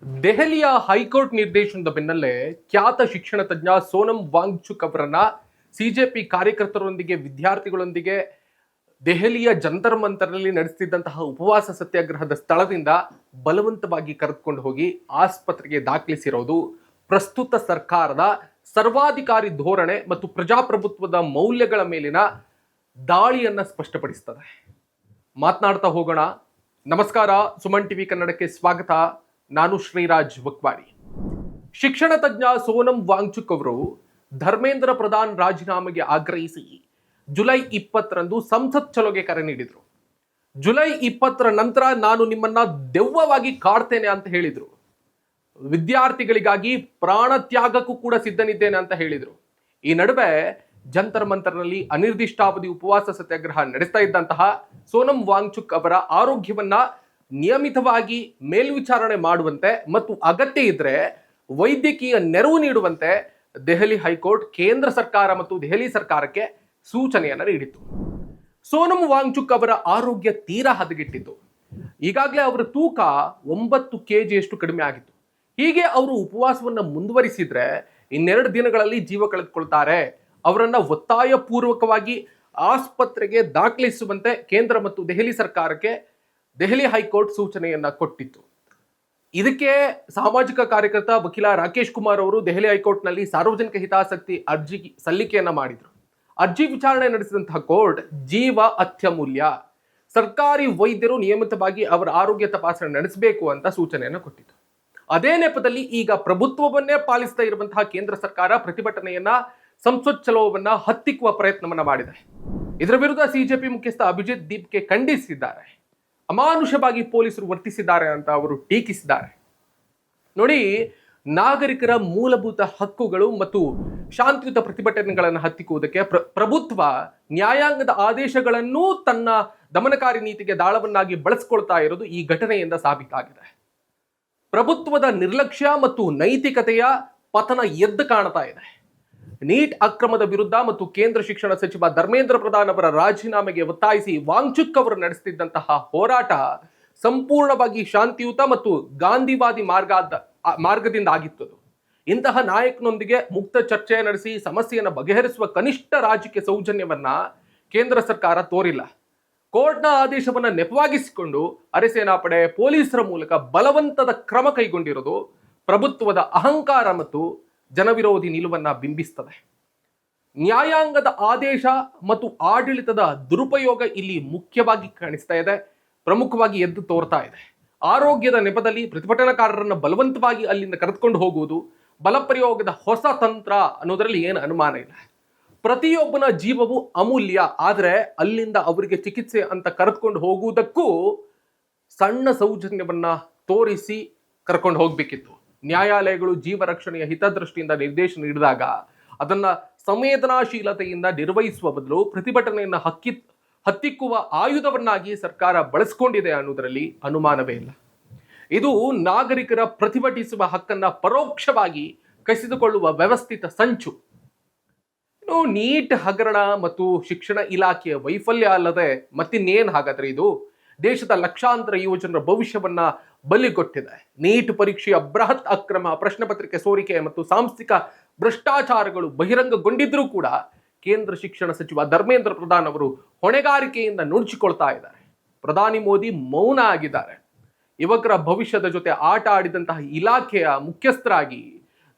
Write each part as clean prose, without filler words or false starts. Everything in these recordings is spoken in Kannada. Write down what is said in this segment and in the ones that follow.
ದೆಹಲಿಯ ಹೈಕೋರ್ಟ್ ನಿರ್ದೇಶನದ ಬೆನ್ನಲ್ಲೇ ಖ್ಯಾತ ಶಿಕ್ಷಣ ತಜ್ಞ ಸೋನಂ ವಾಂಗ್ಚುಕ್ ಅವರನ್ನ ಸಿಜೆಪಿ ಕಾರ್ಯಕರ್ತರೊಂದಿಗೆ ವಿದ್ಯಾರ್ಥಿಗಳೊಂದಿಗೆ ದೆಹಲಿಯ ಜಂತರ್ ಮಂತರ್ನಲ್ಲಿ ನಡೆಸುತ್ತಿದ್ದಂತಹ ಉಪವಾಸ ಸತ್ಯಾಗ್ರಹದ ಸ್ಥಳದಿಂದ ಬಲವಂತವಾಗಿ ಕರೆದುಕೊಂಡು ಹೋಗಿ ಆಸ್ಪತ್ರೆಗೆ ದಾಖಲಿಸಿರೋದು ಪ್ರಸ್ತುತ ಸರ್ಕಾರದ ಸರ್ವಾಧಿಕಾರಿ ಧೋರಣೆ ಮತ್ತು ಪ್ರಜಾಪ್ರಭುತ್ವದ ಮೌಲ್ಯಗಳ ಮೇಲಿನ ದಾಳಿಯನ್ನ ಸ್ಪಷ್ಟಪಡಿಸುತ್ತದೆ. ಮಾತನಾಡ್ತಾ ಹೋಗೋಣ. ನಮಸ್ಕಾರ, ಸುಮನ್ ಟಿವಿ ಕನ್ನಡಕ್ಕೆ ಸ್ವಾಗತ. ನಾನು ಶ್ರೀರಾಜ್ ವಕ್ವಾಡಿ. ಶಿಕ್ಷಣ ತಜ್ಞ ಸೋನಂ ವಾಂಗ್ಚುಕ್ ಅವರು ಧರ್ಮೇಂದ್ರ ಪ್ರಧಾನ್ ರಾಜೀನಾಮೆಗೆ ಆಗ್ರಹಿಸಿ ಜುಲೈ 20ರಂದು ಸಂಸತ್ ಚಲೋಗೆ ಕರೆ ನೀಡಿದ್ರು. ಜುಲೈ 20ರ ನಂತರ ನಾನು ನಿಮ್ಮನ್ನ ದೆವ್ವವಾಗಿ ಕಾಡ್ತೇನೆ ಅಂತ ಹೇಳಿದ್ರು. ವಿದ್ಯಾರ್ಥಿಗಳಿಗಾಗಿ ಪ್ರಾಣ ತ್ಯಾಗಕ್ಕೂ ಕೂಡ ಸಿದ್ಧನಿದ್ದೇನೆ ಅಂತ ಹೇಳಿದ್ರು. ಈ ನಡುವೆ ಜಂತರ್ ಮಂತರ್ನಲ್ಲಿ ಅನಿರ್ದಿಷ್ಟಾವಧಿ ಉಪವಾಸ ಸತ್ಯಾಗ್ರಹ ನಡೆಸ್ತಾ ಇದ್ದಂತಹ ಸೋನಂ ವಾಂಗ್ಚುಕ್ ಅವರ ಆರೋಗ್ಯವನ್ನ ನಿಯಮಿತವಾಗಿ ಮೇಲ್ವಿಚಾರಣೆ ಮಾಡುವಂತೆ ಮತ್ತು ಅಗತ್ಯ ಇದ್ರೆ ವೈದ್ಯಕೀಯ ನೆರವು ನೀಡುವಂತೆ ದೆಹಲಿ ಹೈಕೋರ್ಟ್ ಕೇಂದ್ರ ಸರ್ಕಾರ ಮತ್ತು ದೆಹಲಿ ಸರ್ಕಾರಕ್ಕೆ ಸೂಚನೆಯನ್ನು ನೀಡಿತು. ಸೋನಂ ವಾಂಗ್ಚುಕ್ ಅವರ ಆರೋಗ್ಯ ತೀರಾ ಹದಗೆಟ್ಟಿತ್ತು. ಈಗಾಗಲೇ ಅವರ ತೂಕ 9 kgಯಷ್ಟು ಕಡಿಮೆ ಆಗಿತ್ತು. ಹೀಗೆ ಅವರು ಉಪವಾಸವನ್ನು ಮುಂದುವರಿಸಿದ್ರೆ 2 ದಿನಗಳಲ್ಲಿ ಜೀವ ಕಳೆದುಕೊಳ್ತಾರೆ. ಅವರನ್ನ ಒತ್ತಾಯಪೂರ್ವಕವಾಗಿ ಆಸ್ಪತ್ರೆಗೆ ದಾಖಲಿಸುವಂತೆ ಕೇಂದ್ರ ಮತ್ತು ದೆಹಲಿ ಸರ್ಕಾರಕ್ಕೆ ದೆಹಲಿ ಹೈಕೋರ್ಟ್ ಸೂಚನೆಯನ್ನ ಕೊಟ್ಟಿತ್ತು. ಇದಕ್ಕೆ ಸಾಮಾಜಿಕ ಕಾರ್ಯಕರ್ತ ವಕೀಲ ರಾಕೇಶ್ ಕುಮಾರ್ ಅವರು ದೆಹಲಿ ಹೈಕೋರ್ಟ್ನಲ್ಲಿ ಸಾರ್ವಜನಿಕ ಹಿತಾಸಕ್ತಿ ಅರ್ಜಿ ಸಲ್ಲಿಕೆಯನ್ನ ಮಾಡಿದ್ರು. ಅರ್ಜಿ ವಿಚಾರಣೆ ನಡೆಸಿದಂತಹ ಕೋರ್ಟ್ ಜೀವ ಅತ್ಯಮೂಲ್ಯ, ಸರ್ಕಾರಿ ವೈದ್ಯರು ನಿಯಮಿತವಾಗಿ ಅವರ ಆರೋಗ್ಯ ತಪಾಸಣೆ ನಡೆಸಬೇಕು ಅಂತ ಸೂಚನೆಯನ್ನು ಕೊಟ್ಟಿತ್ತು. ಅದೇ ನೆಪದಲ್ಲಿ ಈಗ ಪ್ರಭುತ್ವವನ್ನೇ ಪಾಲಿಸ್ತಾ ಇರುವಂತಹ ಕೇಂದ್ರ ಸರ್ಕಾರ ಪ್ರತಿಭಟನೆಯನ್ನ ಸಂಸತ್ ಚಲೋವನ್ನ ಹತ್ತಿಕ್ಕುವ ಪ್ರಯತ್ನವನ್ನ ಮಾಡಿದೆ. ಇದರ ವಿರುದ್ಧ ಸಿಜೆಪಿ ಮುಖ್ಯಸ್ಥ ಅಭಿಜಿತ್ ದೀಪ್ಗೆ ಖಂಡಿಸಿದ್ದಾರೆ. ಅಮಾನುಷವಾಗಿ ಪೊಲೀಸರು ವರ್ತಿಸಿದ್ದಾರೆ ಅಂತ ಅವರು ಟೀಕಿಸಿದ್ದಾರೆ. ನೋಡಿ, ನಾಗರಿಕರ ಮೂಲಭೂತ ಹಕ್ಕುಗಳು ಮತ್ತು ಶಾಂತಿಯುತ ಪ್ರತಿಭಟನೆಗಳನ್ನು ಹತ್ತಿಕ್ಕುವುದಕ್ಕೆ ಪ್ರಭುತ್ವ ನ್ಯಾಯಾಂಗದ ಆದೇಶಗಳನ್ನೂ ತನ್ನ ದಮನಕಾರಿ ನೀತಿಗೆ ದಾಳವನ್ನಾಗಿ ಬಳಸಿಕೊಳ್ತಾ ಇರೋದು ಈ ಘಟನೆಯಿಂದ ಸಾಬೀತಾಗಿದೆ. ಪ್ರಭುತ್ವದ ನಿರ್ಲಕ್ಷ್ಯ ಮತ್ತು ನೈತಿಕತೆಯ ಪತನ ಎದ್ದು ಕಾಣ್ತಾ ಇದೆ. ನೀಟ್ ಅಕ್ರಮದ ವಿರುದ್ಧ ಮತ್ತು ಕೇಂದ್ರ ಶಿಕ್ಷಣ ಸಚಿವ ಧರ್ಮೇಂದ್ರ ಪ್ರಧಾನ್ ಅವರ ರಾಜೀನಾಮೆಗೆ ಒತ್ತಾಯಿಸಿ ವಾಂಗ್ಚುಕ್ ಅವರು ನಡೆಸುತ್ತಿದ್ದಂತಹ ಹೋರಾಟ ಸಂಪೂರ್ಣವಾಗಿ ಶಾಂತಿಯುತ ಮತ್ತು ಗಾಂಧಿವಾದಿ ಮಾರ್ಗದಿಂದ ಆಗಿತ್ತು. ಇಂತಹ ನಾಯಕನೊಂದಿಗೆ ಮುಕ್ತ ಚರ್ಚೆ ನಡೆಸಿ ಸಮಸ್ಯೆಯನ್ನು ಬಗೆಹರಿಸುವ ಕನಿಷ್ಠ ರಾಜಕೀಯ ಸೌಜನ್ಯವನ್ನ ಕೇಂದ್ರ ಸರ್ಕಾರ ತೋರಿಲ್ಲ. ಕೋರ್ಟ್ನ ಆದೇಶವನ್ನ ನೆಪವಾಗಿಸಿಕೊಂಡು ಅರೆಸೇನಾಪಡೆ ಪೊಲೀಸರ ಮೂಲಕ ಬಲವಂತದ ಕ್ರಮ ಕೈಗೊಂಡಿರೋದು ಪ್ರಭುತ್ವದ ಅಹಂಕಾರ ಮತ್ತು ಜನವಿರೋಧಿ ನಿಲುವನ್ನ ಬಿಂಬಿಸ್ತದೆ. ನ್ಯಾಯಾಂಗದ ಆದೇಶ ಮತ್ತು ಆಡಳಿತದ ದುರುಪಯೋಗ ಇಲ್ಲಿ ಮುಖ್ಯವಾಗಿ ಕಾಣಿಸ್ತಾ ಇದೆ, ಪ್ರಮುಖವಾಗಿ ಎದ್ದು ತೋರ್ತಾ ಇದೆ. ಆರೋಗ್ಯದ ನೆಪದಲ್ಲಿ ಪ್ರತಿಭಟನಾಕಾರರನ್ನು ಬಲವಂತವಾಗಿ ಅಲ್ಲಿಂದ ಕರೆದುಕೊಂಡು ಹೋಗುವುದು ಬಲಪ್ರಯೋಗದ ಹೊಸ ತಂತ್ರ ಅನ್ನೋದರಲ್ಲಿ ಏನು ಅನುಮಾನ ಇಲ್ಲ. ಪ್ರತಿಯೊಬ್ಬನ ಜೀವವು ಅಮೂಲ್ಯ, ಆದರೆ ಅಲ್ಲಿಂದ ಅವರಿಗೆ ಚಿಕಿತ್ಸೆ ಅಂತ ಕರೆದುಕೊಂಡು ಹೋಗುವುದಕ್ಕೂ ಸಣ್ಣ ಸೌಜನ್ಯವನ್ನ ತೋರಿಸಿ ಕರ್ಕೊಂಡು ಹೋಗ್ಬೇಕಿತ್ತು. ನ್ಯಾಯಾಲಯಗಳು ಜೀವ ರಕ್ಷಣೆಯ ಹಿತದೃಷ್ಟಿಯಿಂದ ನಿರ್ದೇಶನ ನೀಡಿದಾಗ ಅದನ್ನ ಸಂವೇದನಾಶೀಲತೆಯಿಂದ ನಿರ್ವಹಿಸುವ ಬದಲು ಪ್ರತಿಭಟನೆಯನ್ನು ಹತ್ತಿಕ್ಕುವ ಆಯುಧವನ್ನಾಗಿ ಸರ್ಕಾರ ಬಳಸಿಕೊಂಡಿದೆ ಅನ್ನೋದರಲ್ಲಿ ಅನುಮಾನವೇ ಇಲ್ಲ. ಇದು ನಾಗರಿಕರ ಪ್ರತಿಭಟಿಸುವ ಹಕ್ಕನ್ನ ಪರೋಕ್ಷವಾಗಿ ಕಸಿದುಕೊಳ್ಳುವ ವ್ಯವಸ್ಥಿತ ಸಂಚು. ಇನ್ನು ನೀಟ್ ಹಗರಣ ಮತ್ತು ಶಿಕ್ಷಣ ಇಲಾಖೆಯ ವೈಫಲ್ಯ ಅಲ್ಲದೆ ಮತ್ತಿನ್ನೇನು ಹಾಗಾದ್ರೆ ಇದು? ದೇಶದ ಲಕ್ಷಾಂತರ ಯುವಜನರ ಭವಿಷ್ಯವನ್ನ ಬಲಿಗೊಟ್ಟಿದೆ. ನೀಟ್ ಪರೀಕ್ಷೆಯ ಬೃಹತ್ ಅಕ್ರಮ, ಪ್ರಶ್ನೆ ಪತ್ರಿಕೆ ಸೋರಿಕೆ ಮತ್ತು ಸಾಂಸ್ಥಿಕ ಭ್ರಷ್ಟಾಚಾರಗಳು ಬಹಿರಂಗಗೊಂಡಿದ್ರೂ ಕೂಡ ಕೇಂದ್ರ ಶಿಕ್ಷಣ ಸಚಿವ ಧರ್ಮೇಂದ್ರ ಪ್ರಧಾನ್ ಅವರು ಹೊಣೆಗಾರಿಕೆಯಿಂದ ನುಣುಚಿಕೊಳ್ತಾ ಇದ್ದಾರೆ. ಪ್ರಧಾನಿ ಮೋದಿ ಮೌನ ಆಗಿದ್ದಾರೆ. ಯುವಕರ ಭವಿಷ್ಯದ ಜೊತೆ ಆಟ ಆಡಿದಂತಹ ಇಲಾಖೆಯ ಮುಖ್ಯಸ್ಥರಾಗಿ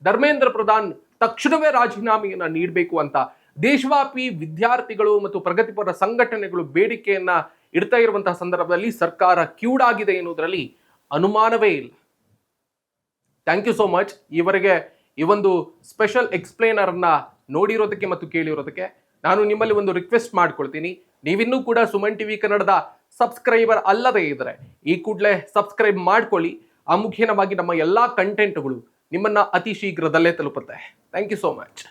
ಧರ್ಮೇಂದ್ರ ಪ್ರಧಾನ್ ತಕ್ಷಣವೇ ರಾಜೀನಾಮೆಯನ್ನ ನೀಡಬೇಕು ಅಂತ ದೇಶವ್ಯಾಪಿ ವಿದ್ಯಾರ್ಥಿಗಳು ಮತ್ತು ಪ್ರಗತಿಪರ ಸಂಘಟನೆಗಳು ಬೇಡಿಕೆಯನ್ನ ಇಡ್ತಾ ಇರುವಂತಹ ಸಂದರ್ಭದಲ್ಲಿ ಸರ್ಕಾರ ಕ್ಯೂಡಾಗಿದೆ ಎನ್ನುವುದರಲ್ಲಿ ಅನುಮಾನವೇ ಇಲ್ಲ. Thank you so much. ಈವರೆಗೆ ಈ ಒಂದು ಸ್ಪೆಷಲ್ ಎಕ್ಸ್ಪ್ಲೇನರ್ ಅನ್ನ ನೋಡಿರೋದಕ್ಕೆ ಮತ್ತು ಕೇಳಿರೋದಕ್ಕೆ ನಾನು ನಿಮ್ಮಲ್ಲಿ ಒಂದು ರಿಕ್ವೆಸ್ಟ್ ಮಾಡ್ಕೊಳ್ತೀನಿ. ನೀವಿನ್ನೂ ಕೂಡ ಸುಮನ್ ಟಿವಿ ಕನ್ನಡದ ಸಬ್ಸ್ಕ್ರೈಬರ್ ಅಲ್ಲದೇ ಇದ್ರೆ ಈ ಕೂಡಲೇ ಸಬ್ಸ್ಕ್ರೈಬ್ ಮಾಡ್ಕೊಳ್ಳಿ. ಆ ಮುಖೇನವಾಗಿ ನಮ್ಮ ಎಲ್ಲಾ ಕಂಟೆಂಟ್ಗಳು ನಿಮ್ಮನ್ನ ಅತಿ ಶೀಘ್ರದಲ್ಲೇ ತಲುಪುತ್ತೆ. Thank you so much.